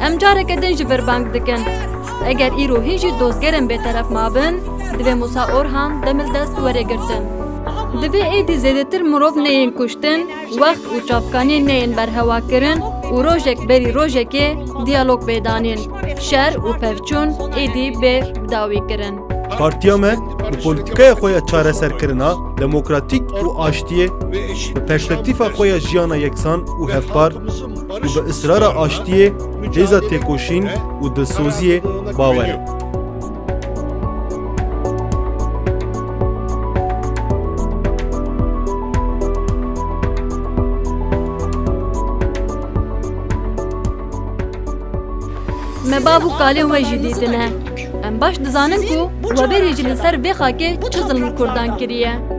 Em careke din ji vir bang dikin. Eger îro hîn jî dozgerên bêteref mabin, divê Musa Orhan demildest werêgirtin. Divê êdî zêdetir mirov neyên kuştin, wext û çavkaniyên neyên berhewakirin û rojek berî rojekê diyalog bêdanîn. Şer û pevçûn êdî bê dawîkirin. Partiya me bi polîtikaya xwe ya çareserkirina demokratîk û aştiyê bi perspektîfa xwe ya jiyana yeksan û hevpar û bi israra aştiyê hêza têkoşîn û dilsoziyê bawer e. Me bav û kalên we jî dîtine. Em baş dizanin ku we berê jî li ser vê xakê çi zilm Kurdan kiriye.